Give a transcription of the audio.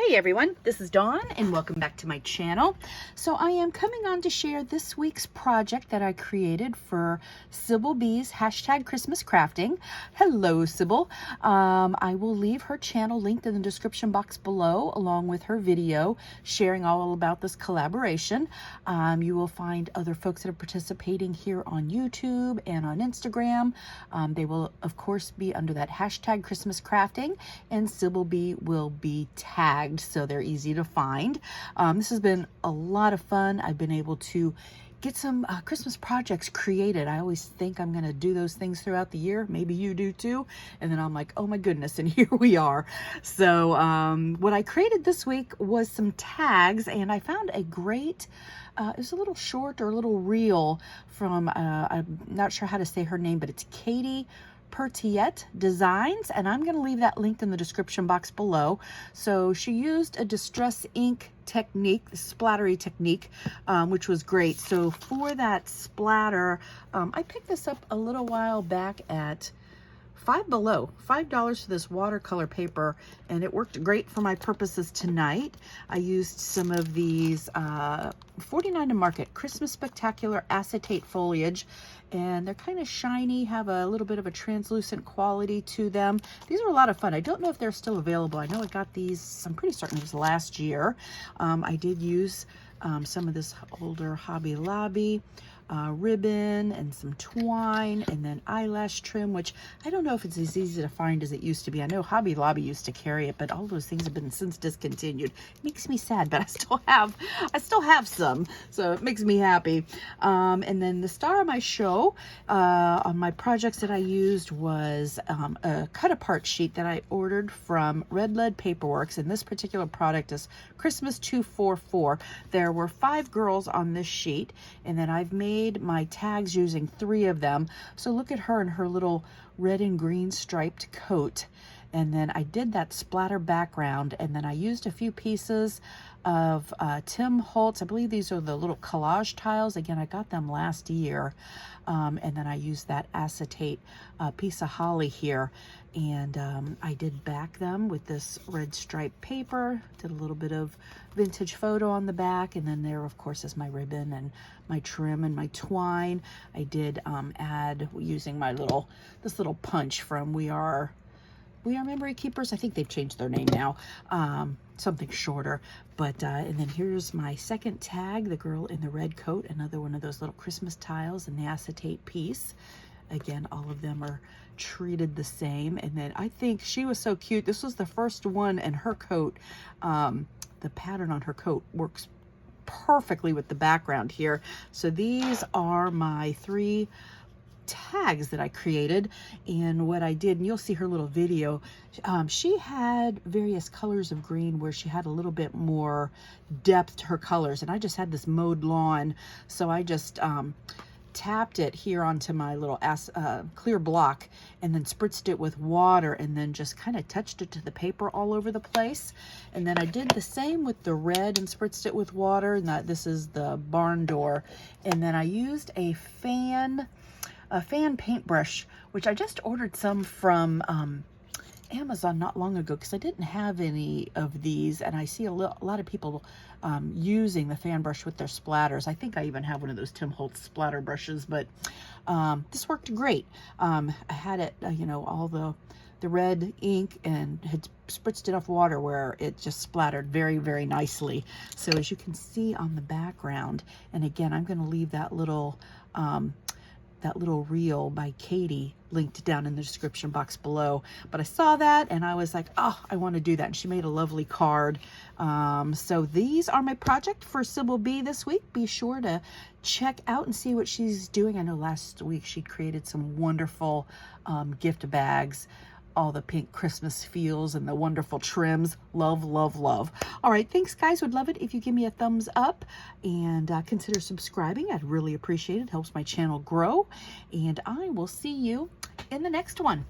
Hey everyone, this is Dawn and welcome back to my channel. So I am coming on to share this week's project that I created for Sybil B's hashtag Christmas crafting. Hello Sybil. I will leave her channel linked in the description box below along with her video sharing all about this collaboration. You will find other folks that are participating here on YouTube and on Instagram. They will of course be under that hashtag Christmas crafting, and Sybil B will be tagged so they're easy to find. This has been a lot of fun. I've been able to get some Christmas projects created. I always think I'm going to do those things throughout the year. Maybe you do too. And then I'm like, oh my goodness, and here we are. So what I created this week was some tags, and I found a great, it was a little short or a little reel from, I'm not sure how to say her name, but it's Katie Pertiet Designs, and I'm going to leave that linked in the description box below. So she used a distress ink technique, the splattery technique, which was great. So for that splatter, I picked this up a little while back at $5 for this watercolor paper, and it worked great for my purposes tonight. I used some of these 49 to Market Christmas Spectacular acetate foliage, and they're kind of shiny, have a little bit of a translucent quality to them. These are a lot of fun. I don't know if they're still available. I know I got these, I'm pretty certain it was last year. I did use some of this older Hobby Lobby ribbon and some twine, and then eyelash trim, which I don't know if it's as easy to find as it used to be. I know Hobby Lobby used to carry it, but all those things have been since discontinued. It makes me sad, but I still have some, so it makes me happy. And then the star of my show on my projects that I used was a cut apart sheet that I ordered from Red Lead Paperworks, and this particular product is Christmas 244. There were 5 girls on this sheet, and then I've made my tags using 3 of them. So look at her in her little red and green striped coat. And then I did that splatter background, and then I used a few pieces of Tim Holtz. I believe these are the little collage tiles. Again, I got them last year. And then I used that acetate piece of holly here, and I did back them with this red striped paper, did a little bit of vintage photo on the back, and then there of course is my ribbon and my trim and my twine. I did add, using my this little punch from We Are Memory Keepers. I think they've changed their name now. Something shorter, but and then here's my second tag, the girl in the red coat, another one of those little Christmas tiles and the acetate piece. Again, all of them are treated the same. And then I think she was so cute. This was the first one, and her coat, the pattern on her coat works perfectly with the background here. So these are my 3 tags that I created. And what I did, and you'll see her little video, she had various colors of green where she had a little bit more depth to her colors, and I just had this mowed lawn, so I just tapped it here onto my little clear block, and then spritzed it with water, and then just kind of touched it to the paper all over the place. And then I did the same with the red and spritzed it with water, and this is the barn door. And then I used a fan paintbrush, which I just ordered some from Amazon not long ago because I didn't have any of these, and I see a lot of people using the fan brush with their splatters. I think I even have one of those Tim Holtz splatter brushes, but this worked great. I had it, you know, all the red ink, and had spritzed enough water where it just splattered very, very nicely. So as you can see on the background, and again, I'm going to leave that little reel by Katie linked down in the description box below. But I saw that and I was like, oh, I want to do that. And she made a lovely card. So these are my project for Sybil B this week. Be sure to check out and see what she's doing. I know last week she created some wonderful gift bags, all the pink Christmas feels and the wonderful trims. Love, love, love. All right, thanks guys. Would love it if you give me a thumbs up, and consider subscribing. I'd really appreciate it. Helps my channel grow, and I will see you in the next one.